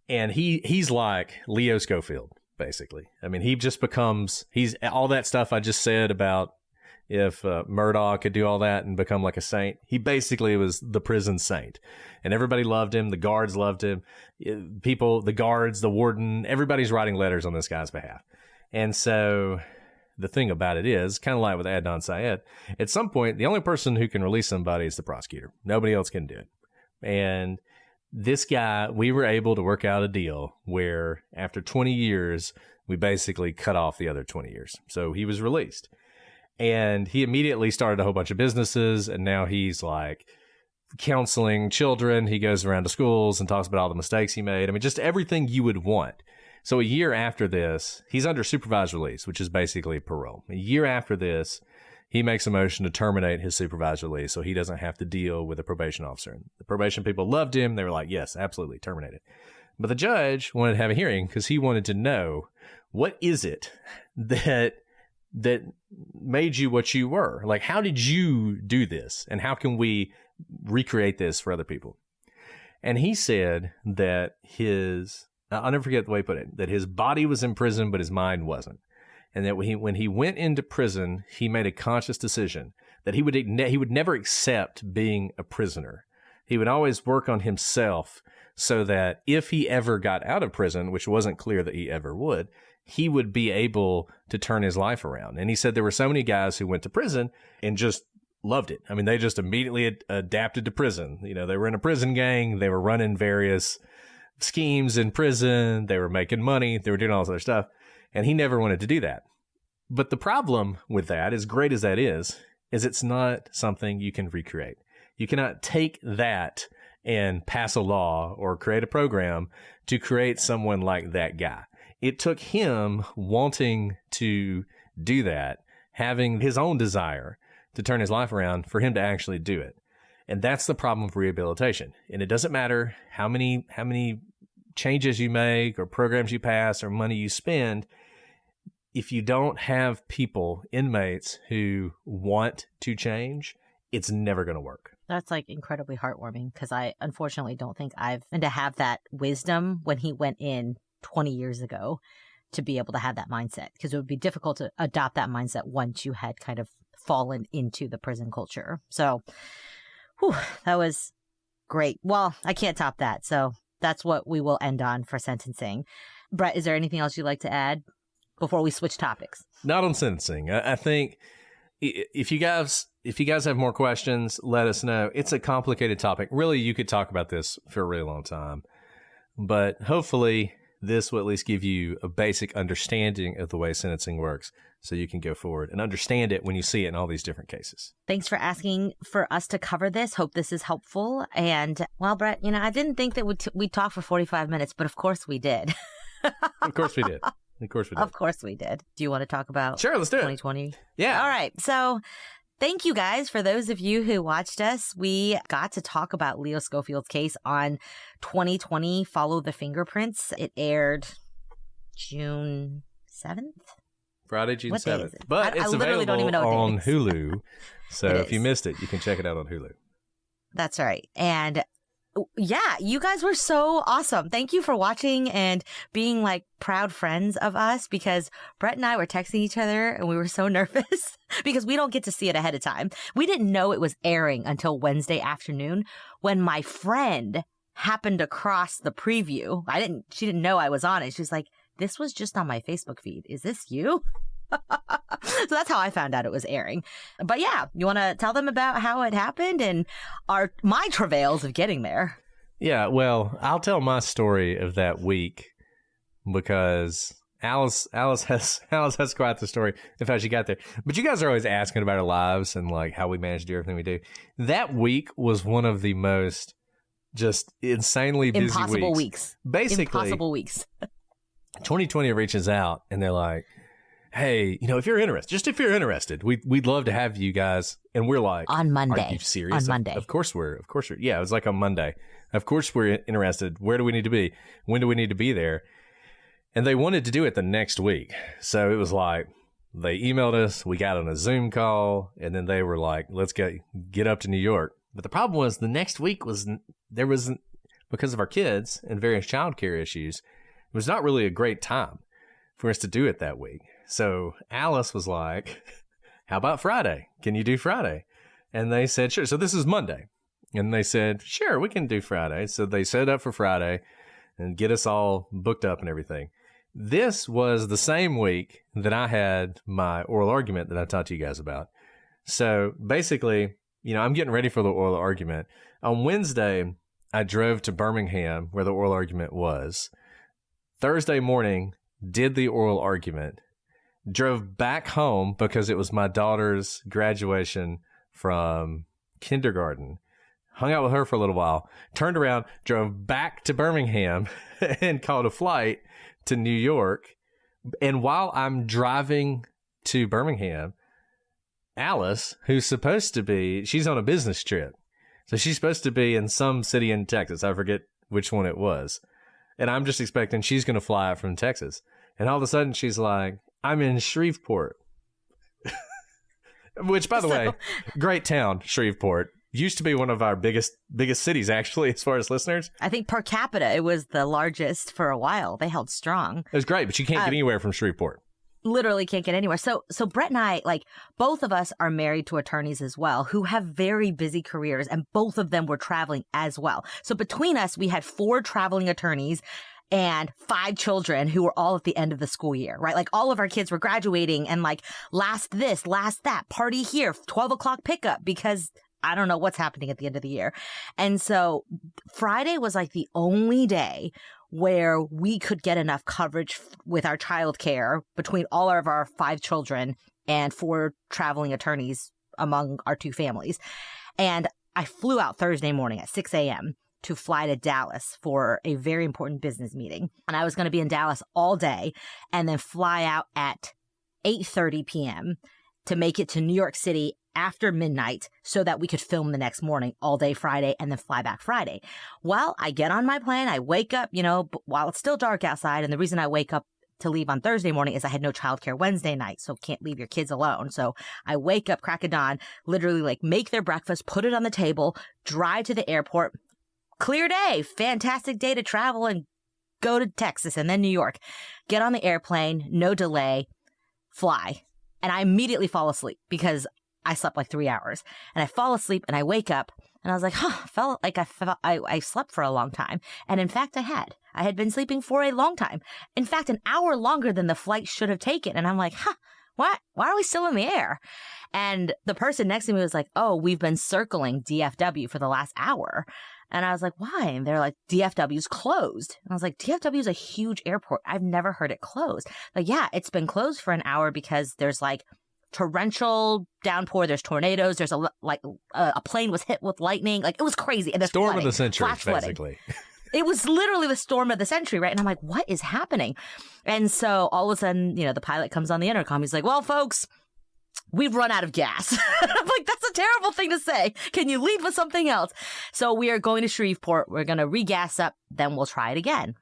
And he's like Leo Schofield, basically. I mean, he just becomes, he's all that stuff I just said about if Murdoch could do all that and become like a saint. He basically was the prison saint, and everybody loved him. The guards loved him. People, the guards, the warden, everybody's writing letters on this guy's behalf. And so the thing about it is, kind of like with Adnan Syed, at some point, the only person who can release somebody is the prosecutor. Nobody else can do it. And this guy, we were able to work out a deal where after 20 years, we basically cut off the other 20 years. So he was released. And he immediately started a whole bunch of businesses, and now he's like counseling children. He goes around to schools and talks about all the mistakes he made. I mean, just everything you would want. So a year after this, he's under supervised release, which is basically parole. A year after this, he makes a motion to terminate his supervised release so he doesn't have to deal with a probation officer. And the probation people loved him. They were like, yes, absolutely, terminate it. But the judge wanted to have a hearing because he wanted to know, what is it that made you what you were? Like, how did you do this? And how can we recreate this for other people? And he said that I'll never forget the way he put it, that his body was in prison, but his mind wasn't. And that when he went into prison, he made a conscious decision that he would never accept being a prisoner. He would always work on himself so that if he ever got out of prison, which wasn't clear that he ever would, he would be able to turn his life around. And he said there were so many guys who went to prison and just loved it. I mean, they just immediately adapted to prison. You know, they were in a prison gang. They were running various schemes in prison. They were making money. They were doing all this other stuff. And he never wanted to do that. But the problem with that, as great as that is it's not something you can recreate. You cannot take that and pass a law or create a program to create someone like that guy. It took him wanting to do that, having his own desire to turn his life around for him to actually do it. And that's the problem of rehabilitation. And it doesn't matter how many changes you make or programs you pass or money you spend. If you don't have people, inmates who want to change, it's never going to work. That's like incredibly heartwarming because I unfortunately don't think and to have that wisdom when he went in 20 years ago to be able to have that mindset, because it would be difficult to adopt that mindset once you had kind of fallen into the prison culture. So that was great. Well, I can't top that. So that's what we will end on for sentencing. Brett, is there anything else you'd like to add before we switch topics? Not on sentencing. I think if you guys have more questions, let us know. It's a complicated topic. Really, you could talk about this for a really long time. But hopefully this will at least give you a basic understanding of the way sentencing works so you can go forward and understand it when you see it in all these different cases. Thanks for asking for us to cover this. Hope this is helpful. And, well, Brett, I didn't think that we'd talk for 45 minutes, but of course we did. Of course we did. Of course we did. Of course we did. Do you want to talk about Sure, let's do 2020? Yeah. All right. So thank you guys for those of you who watched us. We got to talk about Leo Schofield's case on 2020 Follow the Fingerprints. It aired June 7th? Friday, June What day 7th. is it? But it's I literally don't even available know what on day it is. Hulu. So It if you is. missed it, you can check it out on Hulu. That's right. And yeah, you guys were so awesome. Thank you for watching and being like proud friends of us, because Brett and I were texting each other and we were so nervous because we don't get to see it ahead of time. We didn't know it was airing until Wednesday afternoon when my friend happened across the preview. She didn't know I was on it. She was like, "This was just on my Facebook feed. Is this you?" So that's how I found out it was airing. But yeah, you want to tell them about how it happened and my travails of getting there? Yeah, well, I'll tell my story of that week because Alice has quite the story of how she got there. But you guys are always asking about our lives and like how we manage to do everything we do. That week was one of the most just insanely busy Impossible weeks. Basically, Impossible weeks. 2020 reaches out and they're like, "Hey, if you're interested, we'd love to have you guys." And we're like, On Monday. "Are you serious?" On Monday. Of course we're. Yeah, it was like on Monday. Of course we're interested. Where do we need to be? When do we need to be there? And they wanted to do it the next week. So it was like, they emailed us, we got on a Zoom call, and then they were like, "Let's get up to New York." But the problem was the next week there was, because of our kids and various childcare issues, it was not really a great time for us to do it that week. So Alice was like, how about Friday? Can you do Friday? And they said, sure. So this is Monday. And they said, sure, we can do Friday. So they set it up for Friday and get us all booked up and everything. This was the same week that I had my oral argument that I talked to you guys about. So basically, I'm getting ready for the oral argument. On Wednesday, I drove to Birmingham where the oral argument was. Thursday morning, did the oral argument. Drove back home because it was my daughter's graduation from kindergarten. Hung out with her for a little while. Turned around, drove back to Birmingham and caught a flight to New York. And while I'm driving to Birmingham, Alice, who's supposed to be, she's on a business trip. So she's supposed to be in some city in Texas. I forget which one it was. And I'm just expecting she's going to fly out from Texas. And all of a sudden she's like, I'm in Shreveport. Which, by the way, great town, Shreveport. Used to be one of our biggest cities, actually, as far as listeners. I think per capita, it was the largest for a while. They held strong. It was great, but you can't get anywhere from Shreveport. Literally can't get anywhere. So Brett and I, both of us are married to attorneys as well who have very busy careers, and both of them were traveling as well. So between us, we had 4 traveling attorneys and 5 children who were all at the end of the school year, right? All of our kids were graduating and last this, last that, party here, 12 o'clock pickup because I don't know what's happening at the end of the year. And so Friday was the only day where we could get enough coverage with our childcare between all of our 5 children and 4 traveling attorneys among our 2 families. And I flew out Thursday morning at 6 a.m. to fly to Dallas for a very important business meeting. And I was going to be in Dallas all day and then fly out at 8:30 p.m. to make it to New York City after midnight so that we could film the next morning all day Friday and then fly back Friday. Well, I get on my plane. I wake up, while it's still dark outside. And the reason I wake up to leave on Thursday morning is I had no childcare Wednesday night, so can't leave your kids alone. So I wake up, crack of dawn, literally make their breakfast, put it on the table, drive to the airport. Clear day, fantastic day to travel and go to Texas and then New York. Get on the airplane, no delay, fly. And I immediately fall asleep because I slept 3 hours. And I fall asleep and I wake up and I was like, I felt like I slept for a long time. And in fact, I had. I had been sleeping for a long time. In fact, an hour longer than the flight should have taken. And I'm like, what? Why are we still in the air? And the person next to me was like, oh, we've been circling DFW for the last hour. And I was like, why? And they're like, DFW's closed. And I was like, DFW is a huge airport. I've never heard it closed. Yeah, it's been closed for an hour because there's torrential downpour. There's tornadoes. There's a plane was hit with lightning. It was crazy. And storm flooding, of the century, basically. It was literally the storm of the century, right? And I'm like, what is happening? And so all of a sudden, the pilot comes on the intercom. He's like, well, folks, we've run out of gas. I'm like, that's a terrible thing to say. Can you lead with something else? So we are going to Shreveport. We're going to regas up. Then we'll try it again.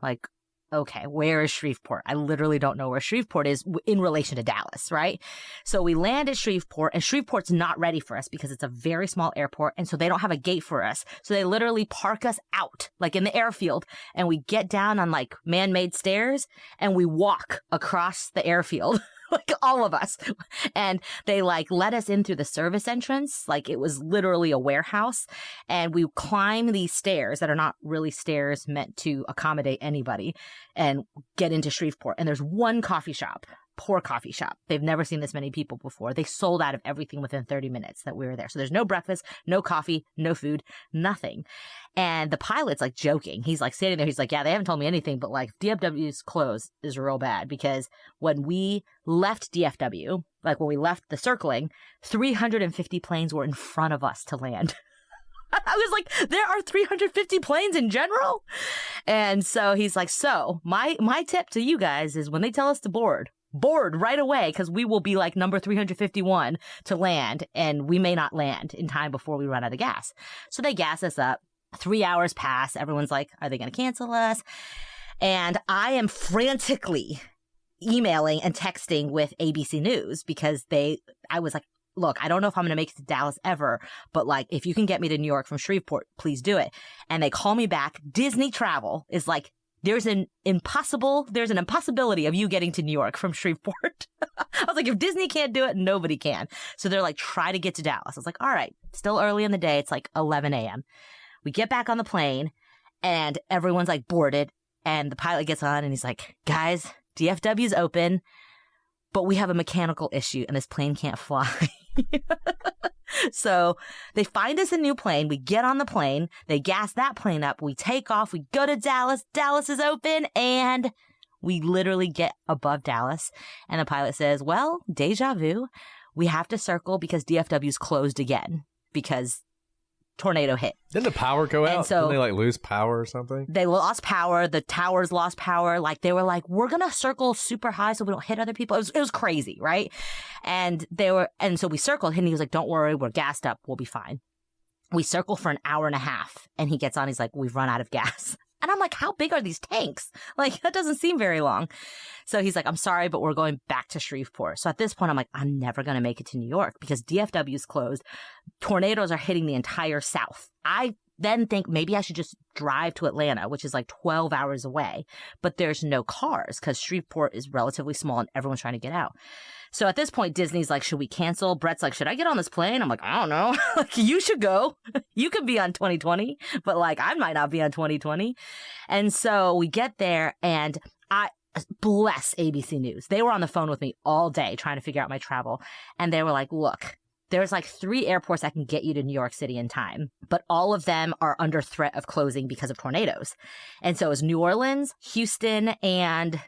Okay, where is Shreveport? I literally don't know where Shreveport is in relation to Dallas, right? So we land at Shreveport, and Shreveport's not ready for us because it's a very small airport, and so they don't have a gate for us. So they literally park us out, in the airfield, and we get down on, man-made stairs, and we walk across the airfield. All of us. And they let us in through the service entrance. It was literally a warehouse. And we climb these stairs that are not really stairs meant to accommodate anybody and get into Shreveport. And there's one coffee shop, poor coffee shop. They've never seen this many people before. They sold out of everything within 30 minutes that we were there. So there's no breakfast, no coffee, no food, nothing. And the pilot's joking. He's standing there. He's like, yeah, they haven't told me anything, but DFW's closed is real bad because when we left DFW, when we left the circling, 350 planes were in front of us to land. I was like, there are 350 planes in general? And so he's like, so my tip to you guys is when they tell us to board right away because we will be number 351 to land and we may not land in time before we run out of gas. So they gas us up. 3 hours pass. Everyone's like, are they going to cancel us? And I am frantically emailing and texting with ABC News because I was like, look, I don't know if I'm going to make it to Dallas ever, but if you can get me to New York from Shreveport, please do it. And they call me back. Disney Travel is there's an impossibility of you getting to New York from Shreveport. I was like, if Disney can't do it, nobody can. So they're like, try to get to Dallas. I was like, all right, still early in the day. It's like 11 a.m. We get back on the plane and everyone's like boarded. And the pilot gets on and he's like, guys, DFW's open, but we have a mechanical issue and this plane can't fly. So they find us a new plane. We get on the plane. They gas that plane up. We take off. We go to Dallas. Dallas is open. And we literally get above Dallas. And the pilot says, well, deja vu. We have to circle because DFW's closed again because tornado hit. Didn't the power go out? So, didn't they like lose power or something? They lost power. The towers lost power. Like they were like, we're going to circle super high so we don't hit other people. It was crazy, right? And so we circled and he was like, don't worry, we're gassed up. We'll be fine. We circle for an hour and a half and he gets on. He's like, we've run out of gas. And I'm like, how big are these tanks? Like, that doesn't seem very long. So he's like, I'm sorry, but we're going back to Shreveport. So at this point, I'm like, I'm never going to make it to New York because DFW is closed. Tornadoes are hitting the entire South. I then think maybe I should just drive to Atlanta, which is like 12 hours away. But there's no cars because Shreveport is relatively small and everyone's trying to get out. So at this point, Disney's like, should we cancel? Brett's like, should I get on this plane? I'm like, I don't know. Like, you should go. You could be on 2020, but like, I might not be on 2020. And so we get there and I bless ABC News. They were on the phone with me all day trying to figure out my travel. And they were like, look, there's like 3 airports that can get you to New York City in time, but all of them are under threat of closing because of tornadoes. And so it's New Orleans, Houston, and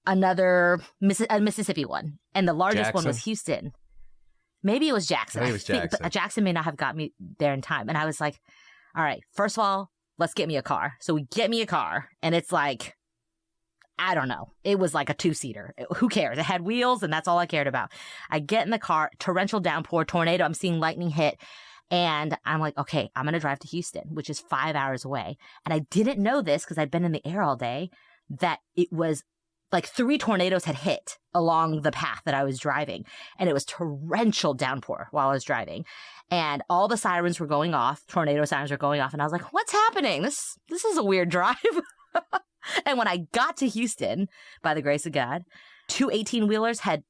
another Mississippi one. And the largest one was Houston. Maybe it was Jackson. Maybe it was Jackson. But Jackson may not have got me there in time. And I was like, all right, first of all, let's get me a car. So we get me a car and it's like, I don't know. It was like a 2-seater. Who cares? It had wheels and that's all I cared about. I get in the car, torrential downpour, tornado. I'm seeing lightning hit. And I'm like, okay, I'm going to drive to Houston, which is 5 hours away. And I didn't know this because I'd been in the air all day, that it was like 3 tornadoes had hit along the path that I was driving. And it was torrential downpour while I was driving. And all the sirens were going off. Tornado sirens were going off. And I was like, what's happening? This is a weird drive. And when I got to Houston, by the grace of God, 2 18-wheelers had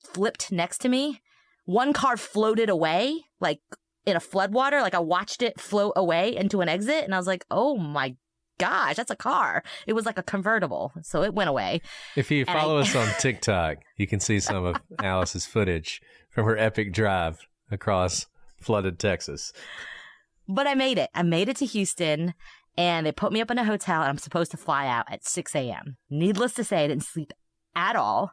flipped next to me. One car floated away, like in a floodwater. Like I watched it float away into an exit. And I was like, oh my gosh, that's a car. It was like a convertible. So it went away. If you follow us on TikTok, you can see some of Alice's footage from her epic drive across flooded Texas. But I made it. I made it to Houston. And they put me up in a hotel, and I'm supposed to fly out at 6 a.m. Needless to say, I didn't sleep at all.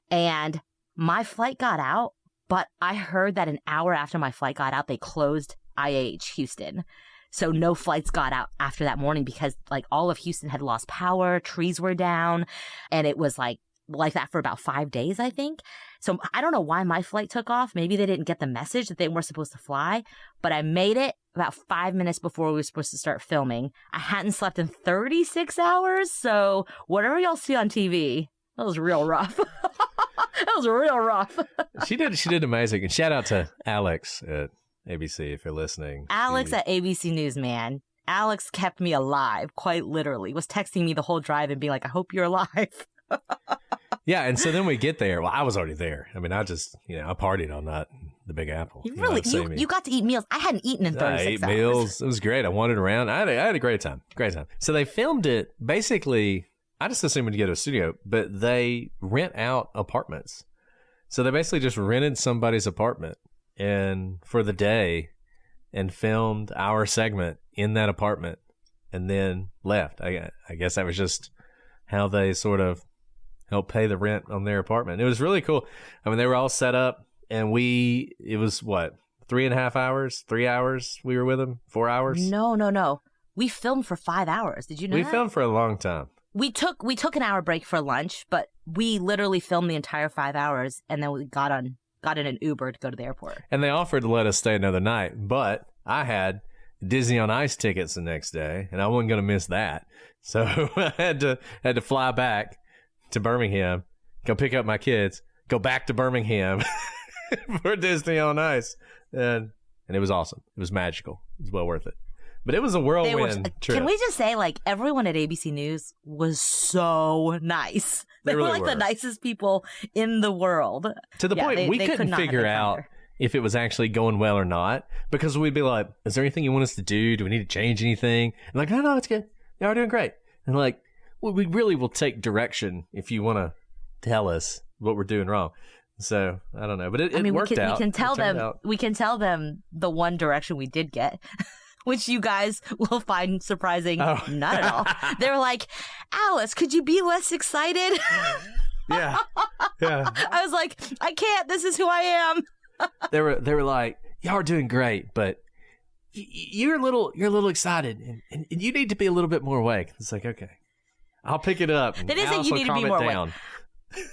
And my flight got out, but I heard that an hour after my flight got out, they closed IAH Houston. So no flights got out after that morning because like all of Houston had lost power, trees were down, and it was like that for about 5 days, I think. So I don't know why my flight took off. Maybe they didn't get the message that they weren't supposed to fly, but I made it about 5 minutes before we were supposed to start filming. I hadn't slept in 36 hours. So whatever y'all see on TV, that was real rough. That was real rough. She did amazing. And shout out to Alex at ABC if you're listening. Alex at ABC News, man. Alex kept me alive, quite literally. Was texting me the whole drive and being like, I hope you're alive. Yeah, and so then we get there. Well, I was already there. I mean, I just, I partied on that, the Big Apple. You got to eat meals. I hadn't eaten in 36 I ate hours. meals. It was great. I wandered around. I had a great time. Great time. So they filmed it. Basically, I just assumed to get a studio, but they rent out apartments. So they basically just rented somebody's apartment and for the day and filmed our segment in that apartment and then left. I guess that was just how they sort of help pay the rent on their apartment. It was really cool. I mean, they were all set up and it was what, 3.5 hours, 3 hours we were with them, 4 hours? No. We filmed for 5 hours. Did you know that? We filmed for a long time. We took an hour break for lunch, but we literally filmed the entire 5 hours and then we got in an Uber to go to the airport. And they offered to let us stay another night, but I had Disney on Ice tickets the next day and I wasn't going to miss that. So I had to fly back to Birmingham, go pick up my kids, go back to Birmingham for Disney on Ice. And it was awesome. It was magical. It was well worth it. But it was a whirlwind trip. Can we just say, like, everyone at ABC News was so nice. They really were like the nicest people in the world. To the point, we couldn't figure out if it was actually going well or not, because we'd be like, is there anything you want us to do? Do we need to change anything? And like, no, it's good. Yeah, we're doing great. And like, well, we really will take direction if you want to tell us what we're doing wrong. So I don't know, but it worked out. We can tell them the one direction we did get, which you guys will find surprising. Oh. Not at all. They were like, Alice, could you be less excited? Yeah. I was like, I can't. This is who I am. They were like, y'all are doing great, but you're a little excited, and you need to be a little bit more awake. It's like, okay, I'll pick it up. That isn't you need to be more awake.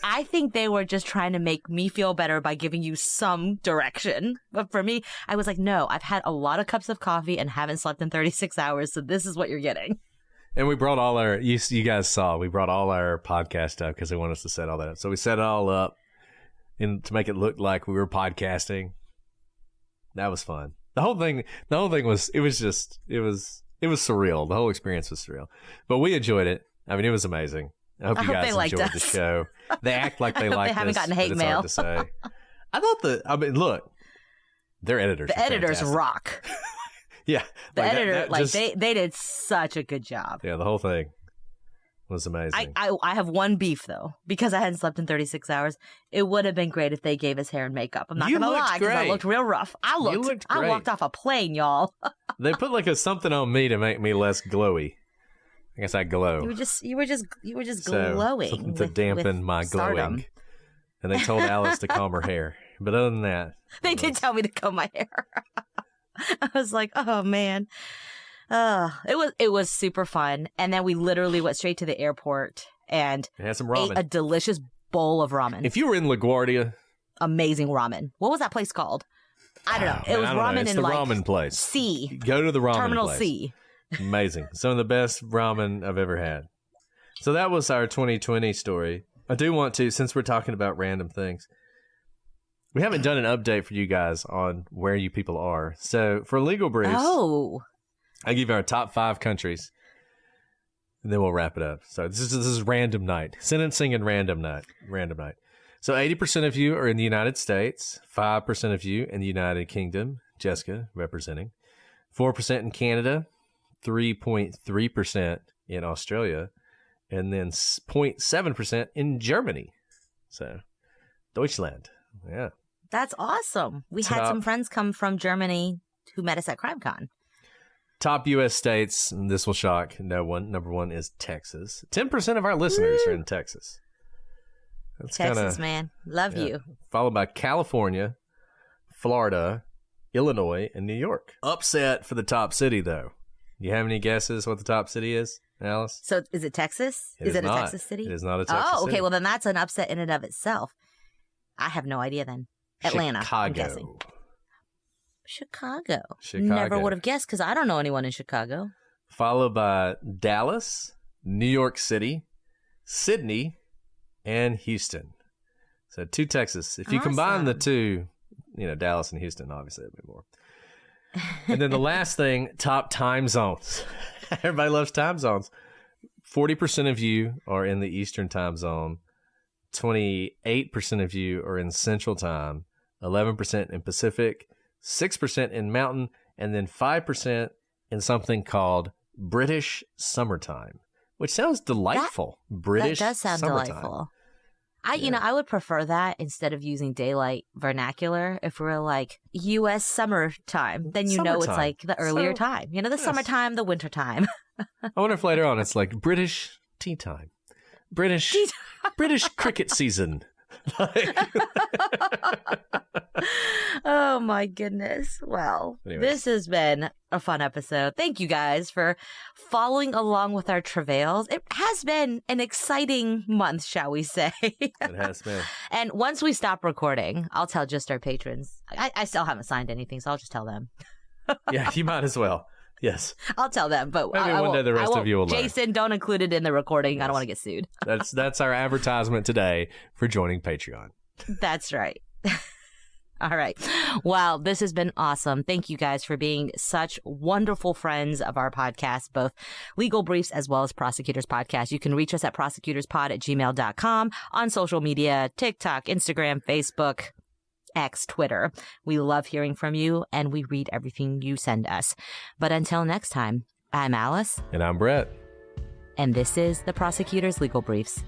I think they were just trying to make me feel better by giving you some direction. But for me, I was like, no, I've had a lot of cups of coffee and haven't slept in 36 hours, so this is what you're getting. And we brought all our, you guys saw, we brought all our podcast stuff because they want us to set all that up. So we set it all up and to make it look like we were podcasting. That was fun. The whole thing was surreal. The whole experience was surreal. But we enjoyed it. I mean, it was amazing. I hope you guys enjoyed the show. They act like they liked us. They haven't gotten hate mail. It's hard to say. Look, their editors. The editors rock. Yeah. The editor, they did such a good job. Yeah, the whole thing was amazing. I have one beef, though, because I hadn't slept in 36 hours. It would have been great if they gave us hair and makeup. I'm not going to lie, because I looked real rough. I walked off a plane, y'all. They put like something on me to make me less glowy. I guess I glow. You were just glowing. Something to dampen my glowing. And they told Alice to comb her hair. But other than that. They did tell me to comb my hair. I was like, oh man. It was super fun. And then we literally went straight to the airport and had some ramen. Ate a delicious bowl of ramen. If you were in LaGuardia. Amazing ramen. What was that place called? I don't know. It was ramen in the ramen place. C. Go to the ramen Terminal place. C. Amazing. Some of the best ramen I've ever had. So that was our 2020 story. I do want to, since we're talking about random things, we haven't done an update for you guys on where you people are. So for Legal Briefs, I give you our top 5 countries, and then we'll wrap it up. So this is random night. Sentencing and random night. So 80% of you are in the United States, 5% of you in the United Kingdom, Jessica representing, 4% in Canada, 3.3% in Australia, and then 0.7% in Germany. So, Deutschland. Yeah. That's awesome. We had some friends come from Germany who met us at CrimeCon. Top U.S. states, and this will shock no one. Number 1 is Texas. 10% of our listeners are in Texas. That's Texas, man. Love you. Followed by California, Florida, Illinois, and New York. Upset for the top city, though. You have any guesses what the top city is, Alice? So is it Texas? Is it a Texas city? It is not a Texas city. Oh, okay. Well, then that's an upset in and of itself. I have no idea then. Atlanta, Chicago. I'm guessing. Chicago. Never would have guessed because I don't know anyone in Chicago. Followed by Dallas, New York City, Sydney, and Houston. So 2 Texas. If you combine the 2, Dallas and Houston, obviously it'd be more. And then the last thing, top time zones. Everybody loves time zones. 40% of you are in the Eastern time zone. 28% of you are in Central time. 11% in Pacific. 6% in Mountain. And then 5% in something called British Summertime, which sounds delightful. British That does sound summertime. Delightful. I would prefer that instead of using daylight vernacular. If we're like U.S. summertime, then it's like the earlier time. The summertime, the winter time. I wonder if later on it's like British tea time, British cricket season. Oh my goodness. Well, This has been a fun episode. Thank you guys for following along with our travails. It has been an exciting month, shall we say. It has been. And once we stop recording, I'll tell just our patrons. I still haven't signed anything, so I'll just tell them. Yeah, you might as well. Yes. I'll tell them, but maybe one day the rest of you will learn. Jason, don't include it in the recording. Yes. I don't want to get sued. That's our advertisement today for joining Patreon. That's right. All right. Well, this has been awesome. Thank you guys for being such wonderful friends of our podcast, both Legal Briefs as well as Prosecutors Podcast. You can reach us at prosecutorspod@gmail.com, on social media, TikTok, Instagram, Facebook, X, Twitter. We love hearing from you, and we read everything you send us. But until next time, I'm Alice. And I'm Brett. And this is the Prosecutors Legal Briefs.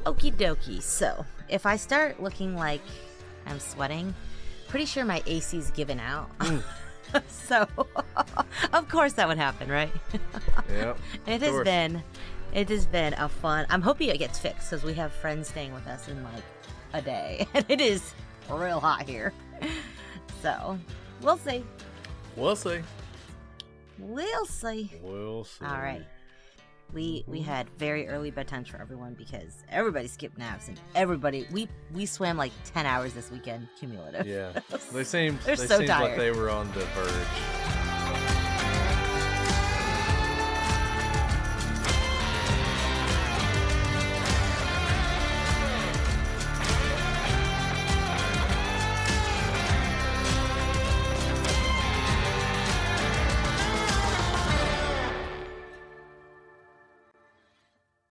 Okie dokie. So, if I start looking like I'm sweating, pretty sure my AC's given out. So, of course that would happen, right? Yep. It has been a fun. I'm hoping it gets fixed because we have friends staying with us in like a day, and it is real hot here. So, we'll see. We'll see. We'll see. We'll see. All right. We had very early bedtimes for everyone because everybody skipped naps and everybody we swam like 10 hours this weekend cumulative. Yeah. They seemed so like tired. they were on the verge.